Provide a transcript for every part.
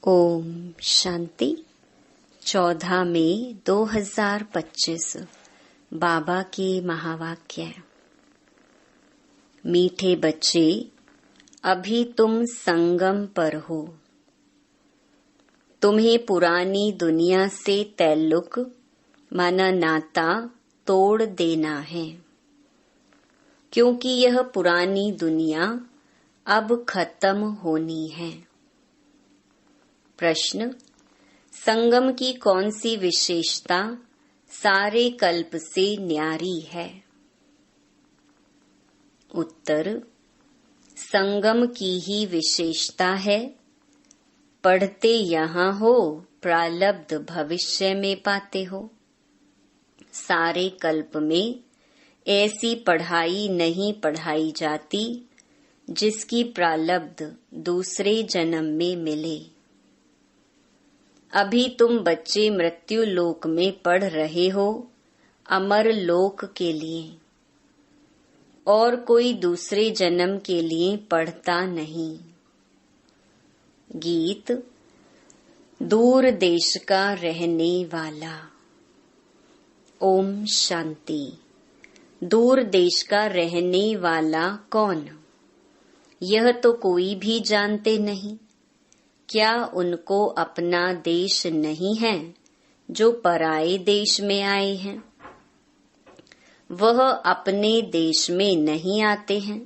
ओम शांति। 14 मई 2025 बाबा के महावाक्य। मीठे बच्चे, अभी तुम संगम पर हो। तुम्हें पुरानी दुनिया से ताल्लुक माना नाता तोड़ देना है, क्योंकि यह पुरानी दुनिया अब खत्म होनी है। प्रश्न: संगम की कौन सी विशेषता सारे कल्प से न्यारी है? उत्तर: संगम की ही विशेषता है। पढ़ते यहाँ हो, प्रारब्ध भविष्य में पाते हो। सारे कल्प में ऐसी पढ़ाई नहीं पढ़ाई जाती जिसकी प्रारब्ध दूसरे जन्म में मिले। अभी तुम बच्चे मृत्यु लोक में पढ़ रहे हो, अमर लोक के लिए, और कोई दूसरे जन्म के लिए पढ़ता नहीं। गीत। दूर देश का रहने वाला। ओम शांति। दूर देश का रहने वाला कौन? यह तो कोई भी जानते नहीं। क्या उनको अपना देश नहीं है जो पराये देश में आए हैं? वह अपने देश में नहीं आते हैं।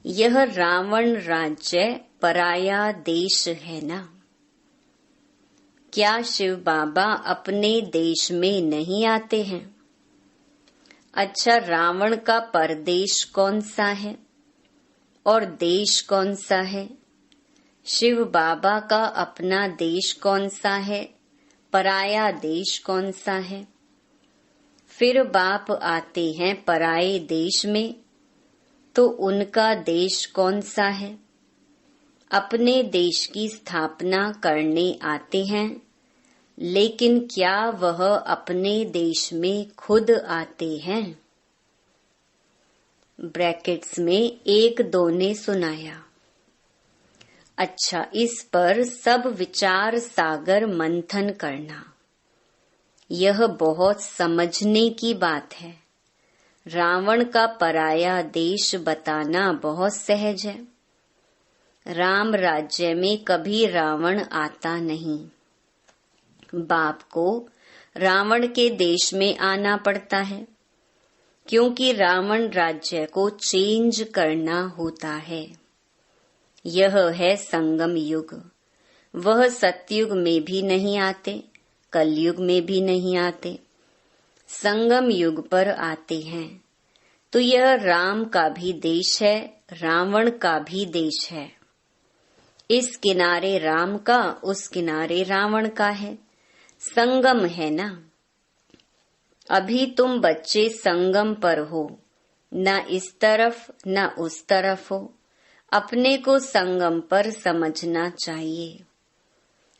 यह रावण राज्य पराया देश है ना? क्या शिव बाबा अपने देश में नहीं आते हैं? अच्छा, रावण का परदेश कौन सा है और देश कौन सा है? शिव बाबा का अपना देश कौन सा है, पराया देश कौन सा है? फिर बाप आते हैं पराये देश में, तो उनका देश कौन सा है? अपने देश की स्थापना करने आते हैं, लेकिन क्या वह अपने देश में खुद आते हैं? ब्रैकेट्स में 1-2 ने सुनाया। अच्छा, इस पर सब विचार सागर मंथन करना। यह बहुत समझने की बात है। रावण का पराया देश बताना बहुत सहज है। राम राज्य में कभी रावण आता नहीं। बाप को रावण के देश में आना पड़ता है, क्योंकि रावण राज्य को चेंज करना होता है। यह है संगम युग। वह सतयुग में भी नहीं आते, कलयुग में भी नहीं आते, संगम युग पर आते हैं। तो यह राम का भी देश है, रावण का भी देश है। इस किनारे राम का, उस किनारे रावण का है। संगम है ना? अभी तुम बच्चे संगम पर हो, न इस तरफ न उस तरफ हो। अपने को संगम पर समझना चाहिए।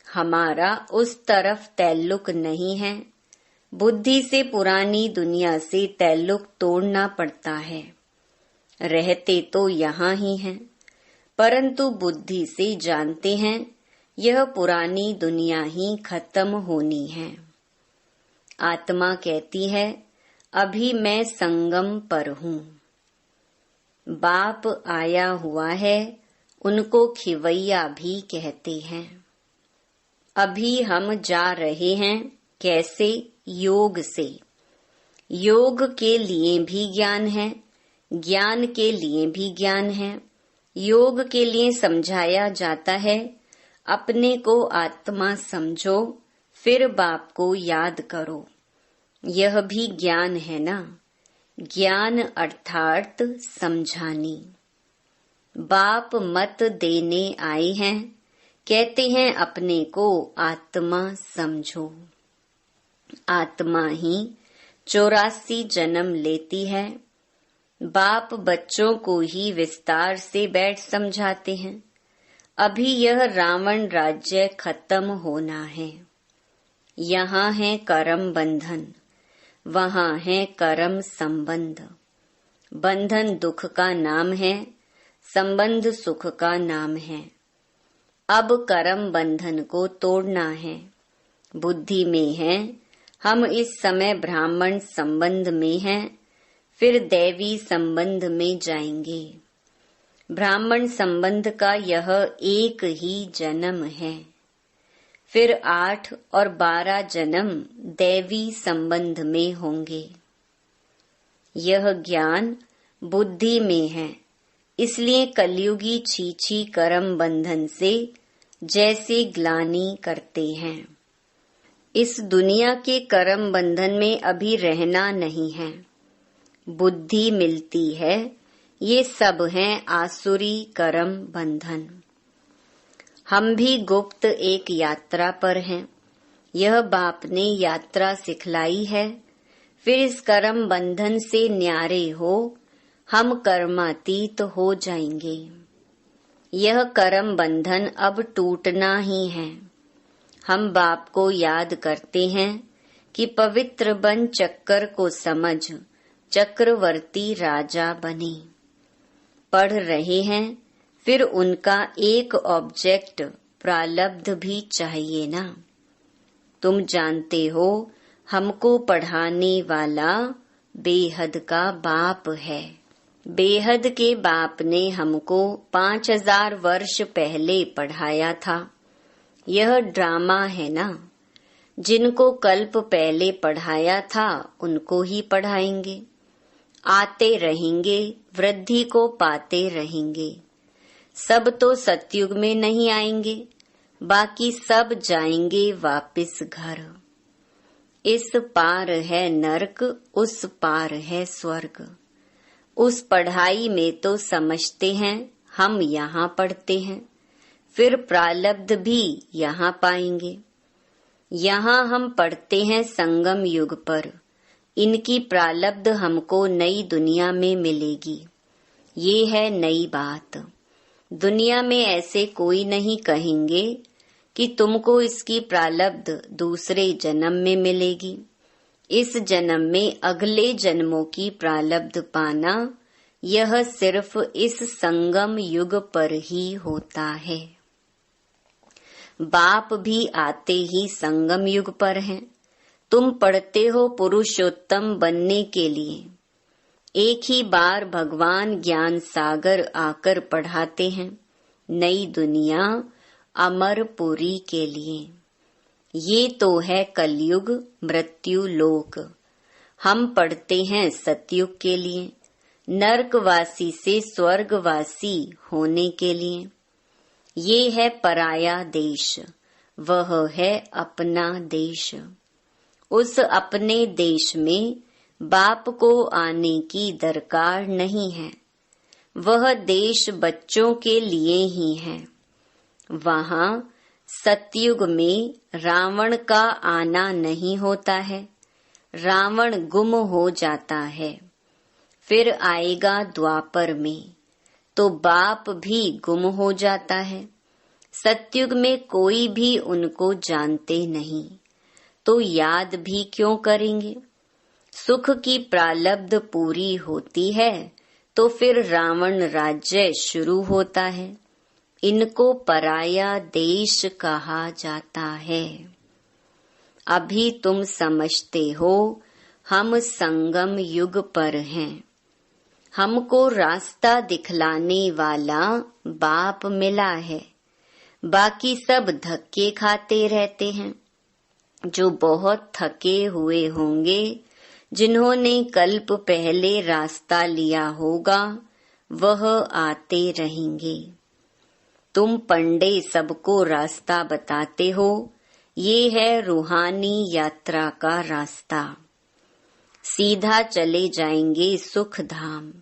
हमारा उस तरफ ताल्लुक नहीं है। बुद्धि से पुरानी दुनिया से ताल्लुक तोड़ना पड़ता है। रहते तो यहाँ ही हैं, परंतु बुद्धि से जानते हैं यह पुरानी दुनिया ही खत्म होनी है। आत्मा कहती है, अभी मैं संगम पर हूँ। बाप आया हुआ है, उनको खिवैया भी कहते हैं। अभी हम जा रहे हैं। कैसे? योग से। योग के लिए भी ज्ञान है, ज्ञान के लिए भी ज्ञान है। योग के लिए समझाया जाता है, अपने को आत्मा समझो, फिर बाप को याद करो। यह भी ज्ञान है ना? ज्ञान अर्थात समझानी। बाप मत देने आए हैं, कहते हैं अपने को आत्मा समझो। आत्मा ही 84 जन्म लेती है। बाप बच्चों को ही विस्तार से बैठ समझाते हैं। अभी यह रावण राज्य खत्म होना है। यहाँ है कर्म बंधन, वहाँ है कर्म संबंध। बंधन दुख का नाम है, संबंध सुख का नाम है। अब कर्म बंधन को तोड़ना है। बुद्धि में है, हम इस समय ब्राह्मण संबंध में हैं, फिर दैवी संबंध में जाएंगे। ब्राह्मण संबंध का यह एक ही जन्म है, फिर 8 और 12 जन्म दैवी संबंध में होंगे। यह ज्ञान बुद्धि में है, इसलिए कलयुगी छीछी कर्म बंधन से जैसे ग्लानि करते हैं। इस दुनिया के कर्म बंधन में अभी रहना नहीं है। बुद्धि मिलती है, ये सब हैं आसुरी कर्म बंधन। हम भी गुप्त एक यात्रा पर हैं। यह बाप ने यात्रा सिखलाई है। फिर इस कर्म बंधन से न्यारे हो हम कर्मातीत हो जाएंगे। यह कर्म बंधन अब टूटना ही है। हम बाप को याद करते हैं कि पवित्र बन चक्कर को समझ चक्रवर्ती राजा बने। पढ़ रहे हैं, फिर उनका एक ऑब्जेक्ट प्रालब्ध भी चाहिए ना। तुम जानते हो, हमको पढ़ाने वाला बेहद का बाप है। बेहद के बाप ने हमको 5000 वर्ष पहले पढ़ाया था। यह ड्रामा है ना। जिनको कल्प पहले पढ़ाया था उनको ही पढ़ाएंगे। आते रहेंगे, वृद्धि को पाते रहेंगे। सब तो सतयुग में नहीं आएंगे, बाकी सब जाएंगे वापिस घर। इस पार है नरक, उस पार है स्वर्ग। उस पढ़ाई में तो समझते हैं, हम यहाँ पढ़ते हैं, फिर प्रालब्ध भी यहाँ पाएंगे। यहाँ हम पढ़ते हैं संगम युग पर। इनकी प्रालब्ध हमको नई दुनिया में मिलेगी। ये है नई बात। दुनिया में ऐसे कोई नहीं कहेंगे कि तुमको इसकी प्रालब्ध दूसरे जन्म में मिलेगी। इस जन्म में अगले जन्मों की प्रालब्ध पाना, यह सिर्फ इस संगम युग पर ही होता है। बाप भी आते ही संगम युग पर हैं। तुम पढ़ते हो पुरुषोत्तम बनने के लिए। एक ही बार भगवान ज्ञान सागर आकर पढ़ाते हैं नई दुनिया अमरपुरी के लिए। ये तो है कलयुग मृत्यु लोक। हम पढ़ते हैं सतयुग के लिए, नरकवासी से स्वर्गवासी होने के लिए। ये है पराया देश, वह है अपना देश। उस अपने देश में बाप को आने की दरकार नहीं है। वह देश बच्चों के लिए ही है। वहाँ सतयुग में रावण का आना नहीं होता है। रावण गुम हो जाता है। फिर आएगा द्वापर में, तो बाप भी गुम हो जाता है। सतयुग में कोई भी उनको जानते नहीं, तो याद भी क्यों करेंगे। सुख की प्रालब्ध पूरी होती है तो फिर रावण राज्य शुरू होता है। इनको पराया देश कहा जाता है। अभी तुम समझते हो हम संगम युग पर हैं। हमको रास्ता दिखलाने वाला बाप मिला है। बाकी सब धक्के खाते रहते हैं। जो बहुत थके हुए होंगे, जिन्होंने कल्प पहले रास्ता लिया होगा, वह आते रहेंगे। तुम पंडे सबको रास्ता बताते हो। ये है रूहानी यात्रा का रास्ता। सीधा चले जाएंगे सुख धाम।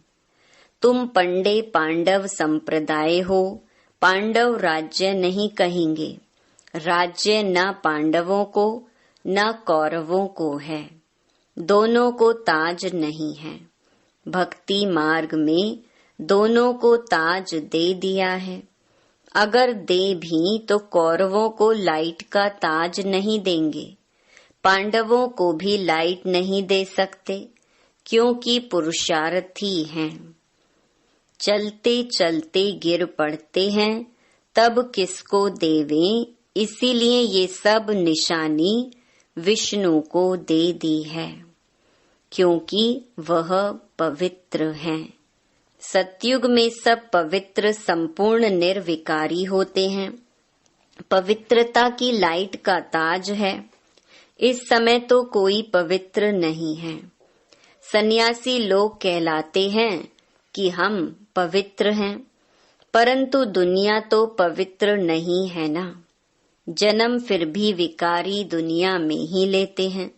तुम पंडे पांडव संप्रदाय हो। पांडव राज्य नहीं कहेंगे। राज्य न पांडवों को न कौरवों को है। दोनों को ताज नहीं है। भक्ति मार्ग में दोनों को ताज दे दिया है। अगर दे भी तो कौरवों को लाइट का ताज नहीं देंगे। पांडवों को भी लाइट नहीं दे सकते, क्योंकि पुरुषार्थी हैं। चलते चलते गिर पड़ते हैं, तब किसको देवें, इसीलिए ये सब निशानी विष्णु को दे दी है, क्योंकि वह पवित्र हैं। सतयुग में सब पवित्र संपूर्ण निर्विकारी होते हैं। पवित्रता की लाइट का ताज है। इस समय तो कोई पवित्र नहीं है। सन्यासी लोग कहलाते हैं कि हम पवित्र हैं, परंतु दुनिया तो पवित्र नहीं है ना। जन्म फिर भी विकारी दुनिया में ही लेते हैं।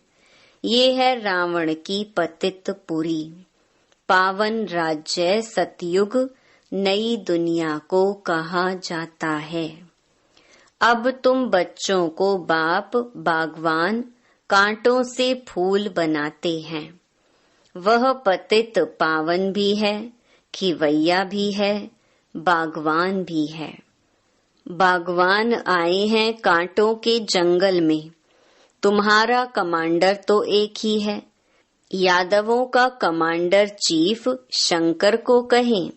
ये है रावण की पतित पुरी। पावन राज्य सतयुग नई दुनिया को कहा जाता है। अब तुम बच्चों को बाप बागवान कांटों से फूल बनाते हैं। वह पतित पावन भी है, खिवैया भी है, बागवान भी है। बागवान आए हैं कांटों के जंगल में। तुम्हारा कमांडर तो एक ही है। यादवों का कमांडर चीफ शंकर को कहें।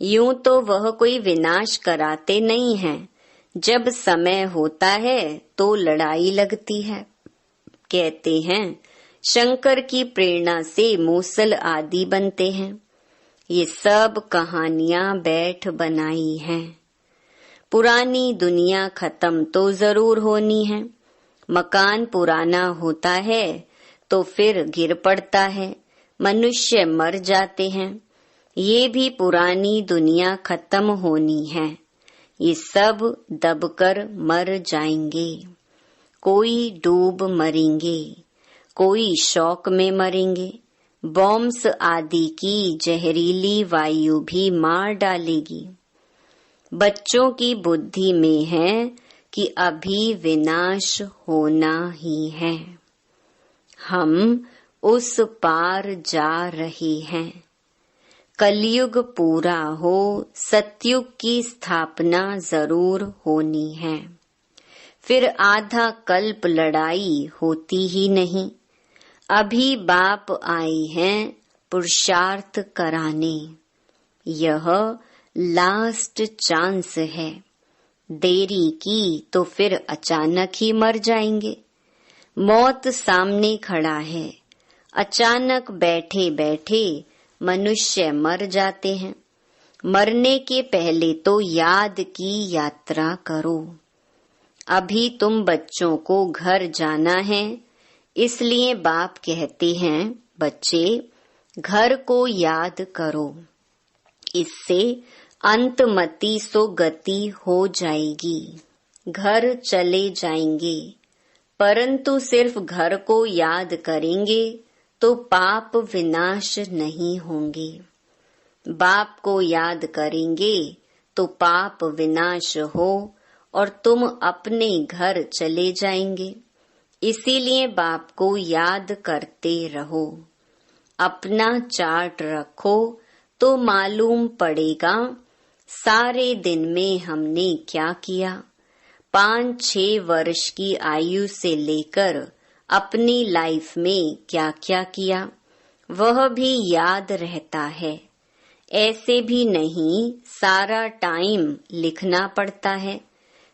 यूं तो वह कोई विनाश कराते नहीं हैं। जब समय होता है तो लड़ाई लगती है। कहते हैं शंकर की प्रेरणा से मूसल आदि बनते हैं। ये सब कहानियां बैठ बनाई हैं। पुरानी दुनिया खत्म तो जरूर होनी है। मकान पुराना होता है तो फिर गिर पड़ता है, मनुष्य मर जाते हैं। ये भी पुरानी दुनिया खत्म होनी है। ये सब दबकर मर जाएंगे। कोई डूब मरेंगे, कोई शौक में मरेंगे। बॉम्ब्स आदि की जहरीली वायु भी मार डालेगी। बच्चों की बुद्धि में है कि अभी विनाश होना ही है। हम उस पार जा रहे हैं। कलयुग पूरा हो, सतयुग की स्थापना जरूर होनी है। फिर आधा कल्प लड़ाई होती ही नहीं। अभी बाप आए हैं पुरुषार्थ कराने। यह लास्ट चांस है। देरी की तो फिर अचानक ही मर जाएंगे। मौत सामने खड़ा है। अचानक बैठे बैठे मनुष्य मर जाते हैं। मरने के पहले तो याद की यात्रा करो। अभी तुम बच्चों को घर जाना है, इसलिए बाप कहते हैं बच्चे घर को याद करो। इससे अंतमति सो गति हो जाएगी। घर चले जाएंगे, परंतु सिर्फ घर को याद करेंगे तो पाप विनाश नहीं होंगे। बाप को याद करेंगे तो पाप विनाश हो और तुम अपने घर चले जाएंगे। इसीलिए बाप को याद करते रहो। अपना चार्ट रखो तो मालूम पड़ेगा सारे दिन में हमने क्या किया। 5-6 वर्ष की आयु से लेकर अपनी लाइफ में क्या क्या किया, वह भी याद रहता है। ऐसे भी नहीं सारा टाइम लिखना पड़ता है।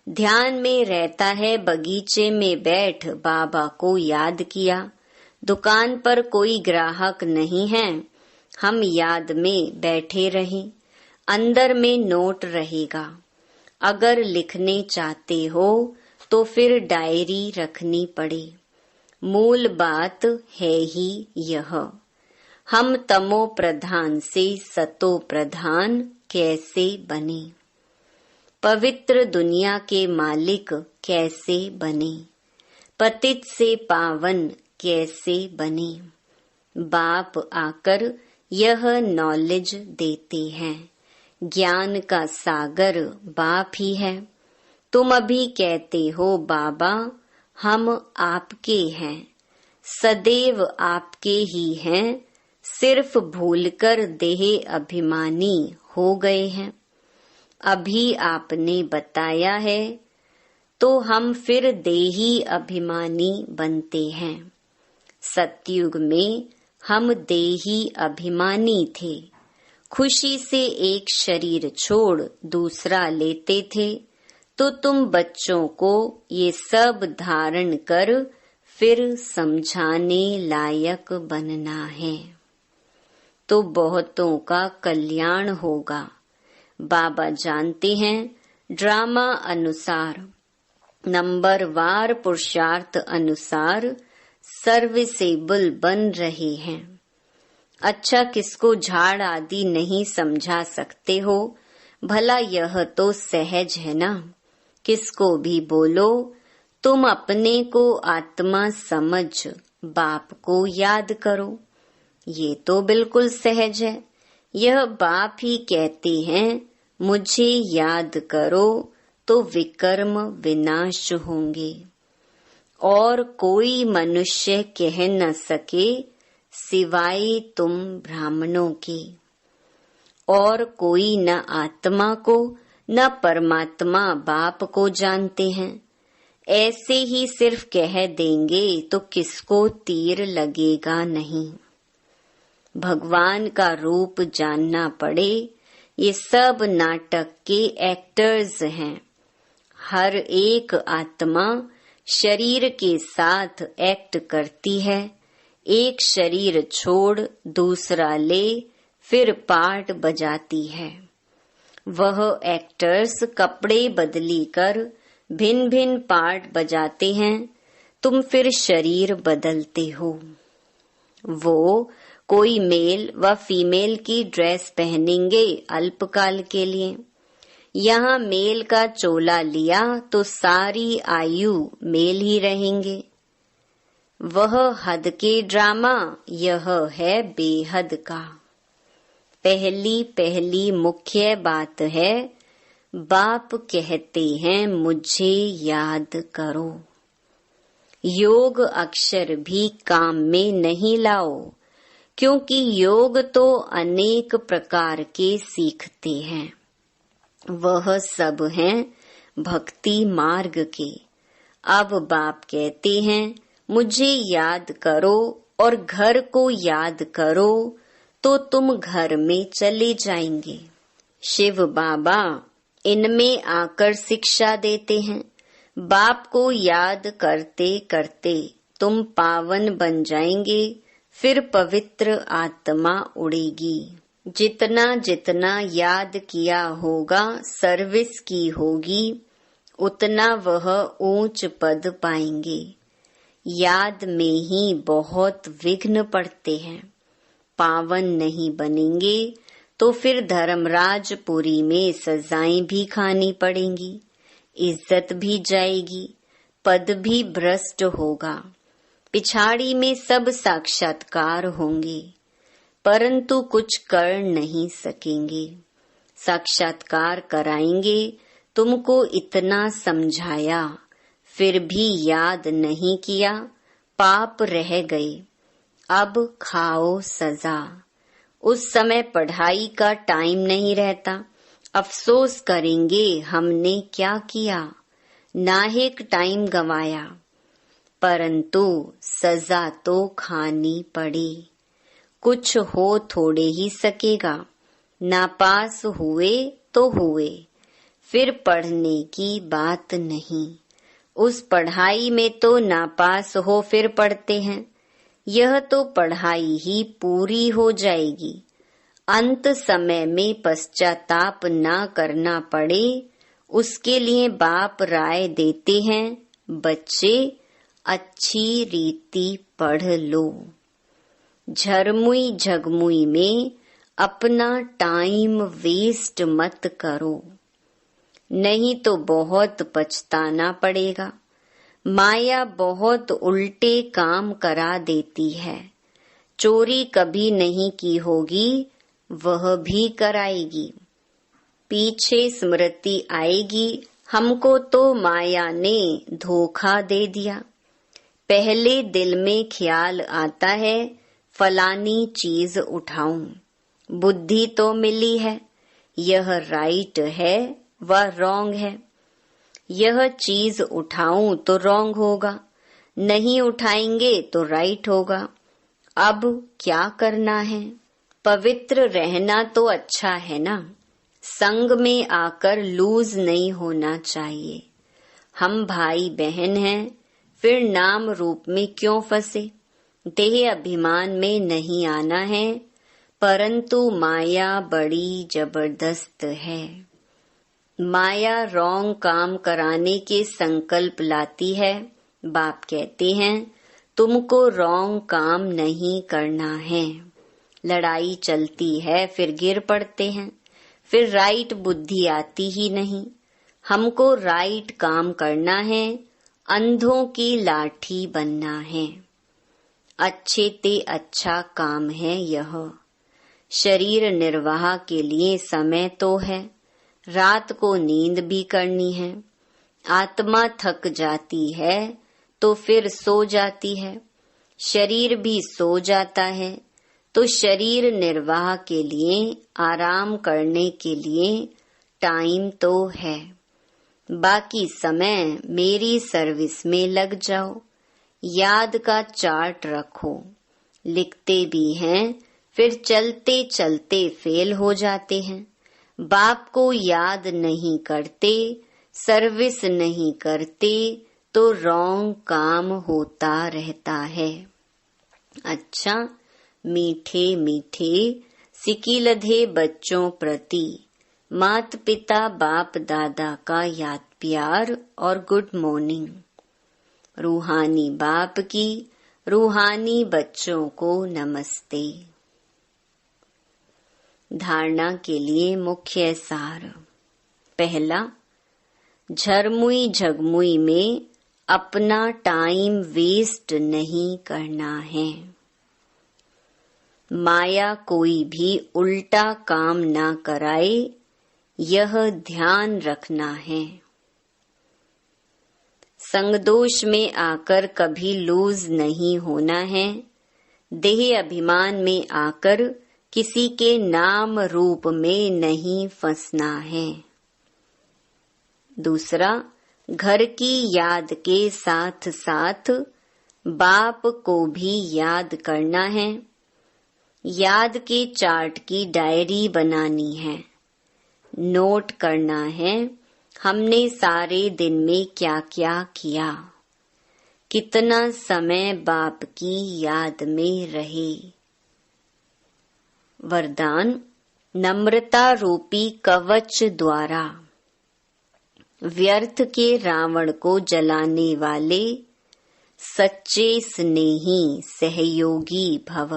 ध्यान में रहता है बगीचे में बैठ बाबा को याद किया। दुकान पर कोई ग्राहक नहीं है, हम याद में बैठे रहें। अंदर में नोट रहेगा। अगर लिखने चाहते हो तो फिर डायरी रखनी पड़े। मूल बात है ही यह, हम तमो प्रधान से सतो प्रधान कैसे बने, पवित्र दुनिया के मालिक कैसे बने, पतित से पावन कैसे बने। बाप आकर यह नॉलेज देते हैं। ज्ञान का सागर बाप ही है। तुम अभी कहते हो बाबा हम आपके हैं, सदैव आपके ही हैं, सिर्फ भूलकर देह अभिमानी हो गए हैं। अभी आपने बताया है तो हम फिर देही अभिमानी बनते हैं। सतयुग में हम देही अभिमानी थे। खुशी से एक शरीर छोड़ दूसरा लेते थे, तो तुम बच्चों को ये सब धारण कर फिर समझाने लायक बनना है, तो बहुतों का कल्याण होगा। बाबा जानते हैं ड्रामा अनुसार, नंबरवार पुरुषार्थ अनुसार सर्विसेबल बन रहे हैं। अच्छा, किसको झाड़ आदि नहीं समझा सकते हो? भला यह तो सहज है ना। किसको भी बोलो तुम अपने को आत्मा समझ बाप को याद करो, ये तो बिल्कुल सहज है। यह बाप ही कहते हैं मुझे याद करो तो विकर्म विनाश होंगे, और कोई मनुष्य कह न सके सिवाय तुम ब्राह्मणों के, और कोई न आत्मा को न परमात्मा बाप को जानते हैं। ऐसे ही सिर्फ कह देंगे तो किसको तीर लगेगा नहीं। भगवान का रूप जानना पड़े। ये सब नाटक के एक्टर्स हैं। हर एक आत्मा शरीर के साथ एक्ट करती है। एक शरीर छोड़ दूसरा ले फिर पार्ट बजाती है। वह एक्टर्स कपड़े बदली कर भिन्न भिन्न पार्ट बजाते हैं, तुम फिर शरीर बदलते हो। वो कोई मेल व फीमेल की ड्रेस पहनेंगे अल्पकाल के लिए। यहाँ मेल का चोला लिया तो सारी आयु मेल ही रहेंगे। वह हद के ड्रामा, यह है बेहद का। पहली मुख्य बात है, बाप कहते हैं मुझे याद करो। योग अक्षर भी काम में नहीं लाओ, क्योंकि योग तो अनेक प्रकार के सीखते हैं। वह सब हैं भक्ति मार्ग के। अब बाप कहते हैं मुझे याद करो और घर को याद करो, तो तुम घर में चले जाएंगे। शिव बाबा इनमें आकर शिक्षा देते हैं। बाप को याद करते करते तुम पावन बन जाएंगे, फिर पवित्र आत्मा उड़ेगी। जितना जितना याद किया होगा, सर्विस की होगी, उतना वह ऊंच पद पाएंगे। याद में ही बहुत विघ्न पड़ते हैं। पावन नहीं बनेंगे तो फिर धर्मराजपुरी में सजाएं भी खानी पड़ेंगी, इज्जत भी जाएगी, पद भी भ्रष्ट होगा। पिछाड़ी में सब साक्षात्कार होंगे, परंतु कुछ कर नहीं सकेंगे। साक्षात्कार कराएंगे, तुमको इतना समझाया, फिर भी याद नहीं किया, पाप रह गए। अब खाओ सजा। उस समय पढ़ाई का टाइम नहीं रहता। अफसोस करेंगे हमने क्या किया, नाहिक टाइम गंवाया। परंतु सजा तो खानी पड़ी। कुछ हो थोड़े ही सकेगा। नापास हुए तो हुए, फिर पढ़ने की बात नहीं। उस पढ़ाई में तो नापास हो फिर पढ़ते हैं। यह तो पढ़ाई ही पूरी हो जाएगी। अंत समय में पश्चाताप ना करना पड़े, उसके लिए बाप राय देते हैं, बच्चे अच्छी रीति पढ़ लो। झरमुई झगमुई में अपना टाइम वेस्ट मत करो, नहीं तो बहुत पछताना पड़ेगा। माया बहुत उल्टे काम करा देती है। चोरी कभी नहीं की होगी, वह भी कराएगी। पीछे स्मृति आएगी, हमको तो माया ने धोखा दे दिया। पहले दिल में ख्याल आता है फलानी चीज उठाऊं, बुद्धि तो मिली है, यह राइट है व रॉन्ग है। यह चीज उठाऊं तो रॉन्ग होगा, नहीं उठाएंगे तो राइट होगा। अब क्या करना है? पवित्र रहना तो अच्छा है ना। संग में आकर लूज नहीं होना चाहिए। हम भाई बहन हैं, फिर नाम रूप में क्यों फंसे? देह अभिमान में नहीं आना है, परंतु माया बड़ी जबरदस्त है। माया रॉन्ग काम कराने के संकल्प लाती है। बाप कहते हैं तुमको रॉन्ग काम नहीं करना है। लड़ाई चलती है, फिर गिर पड़ते हैं, फिर राइट बुद्धि आती ही नहीं। हमको राइट काम करना है, अंधों की लाठी बनना है। अच्छे ते अच्छा काम है यह। शरीर निर्वाह के लिए समय तो है, रात को नींद भी करनी है। आत्मा थक जाती है तो फिर सो जाती है, शरीर भी सो जाता है, तो शरीर निर्वाह के लिए, आराम करने के लिए टाइम तो है। बाकी समय मेरी सर्विस में लग जाओ। याद का चार्ट रखो। लिखते भी हैं, फिर चलते चलते फेल हो जाते हैं। बाप को याद नहीं करते, सर्विस नहीं करते, तो रॉन्ग काम होता रहता है। अच्छा, मीठे मीठे सिकीलधे बच्चों प्रति मात पिता बाप दादा का याद प्यार और गुड मॉर्निंग। रूहानी बाप की रूहानी बच्चों को नमस्ते। धारणा के लिए मुख्य सार। पहला, झरमुई झगमुई में अपना टाइम वेस्ट नहीं करना है। माया कोई भी उल्टा काम ना कराए, यह ध्यान रखना है। संगदोष में आकर कभी लूज नहीं होना है। देह अभिमान में आकर किसी के नाम रूप में नहीं फंसना है। दूसरा, घर की याद के साथ साथ बाप को भी याद करना है। याद के चार्ट की डायरी बनानी है। नोट करना है हमने सारे दिन में क्या क्या किया, कितना समय बाप की याद में रहे। वरदान, नम्रता रूपी कवच द्वारा व्यर्थ के रावण को जलाने वाले सच्चे स्नेही सहयोगी भव।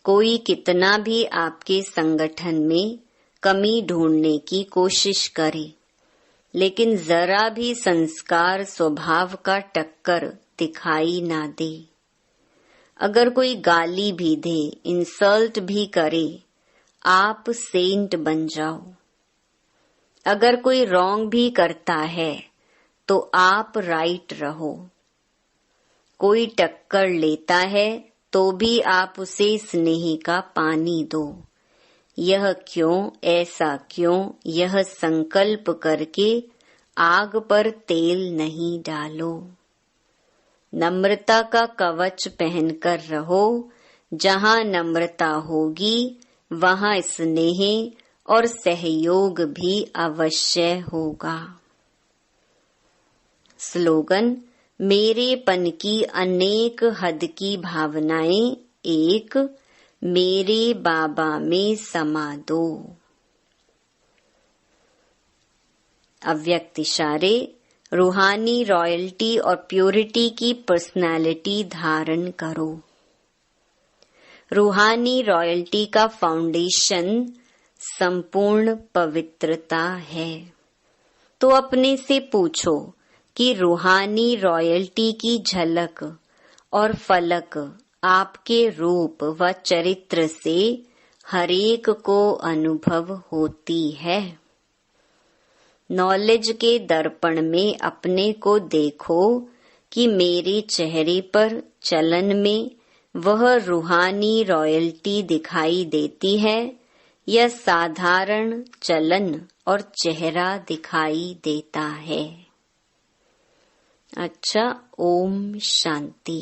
कोई कितना भी आपके संगठन में कमी ढूंढने की कोशिश करे, लेकिन जरा भी संस्कार स्वभाव का टक्कर दिखाई ना दे। अगर कोई गाली भी दे, इंसल्ट भी करे, आप सेंट बन जाओ। अगर कोई रॉन्ग भी करता है तो आप राइट रहो। कोई टक्कर लेता है तो भी आप उसे स्नेह का पानी दो। यह क्यों, ऐसा क्यों, यह संकल्प करके आग पर तेल नहीं डालो। नम्रता का कवच पहनकर रहो। जहाँ नम्रता होगी वहाँ स्नेह और सहयोग भी अवश्य होगा। स्लोगन, मेरेपन की अनेक हद की भावनाएं एक मेरे बाबा में समा दो। अव्यक्त इशारे, रूहानी रॉयल्टी और प्योरिटी की पर्सनालिटी धारण करो। रूहानी रॉयल्टी का फाउंडेशन संपूर्ण पवित्रता है। तो अपने से पूछो कि रूहानी रॉयल्टी की झलक और फलक आपके रूप व चरित्र से हरेक को अनुभव होती है। नॉलेज के दर्पण में अपने को देखो कि मेरे चेहरे पर, चलन में वह रूहानी रॉयल्टी दिखाई देती है या साधारण चलन और चेहरा दिखाई देता है। अच्छा, ओम शांति।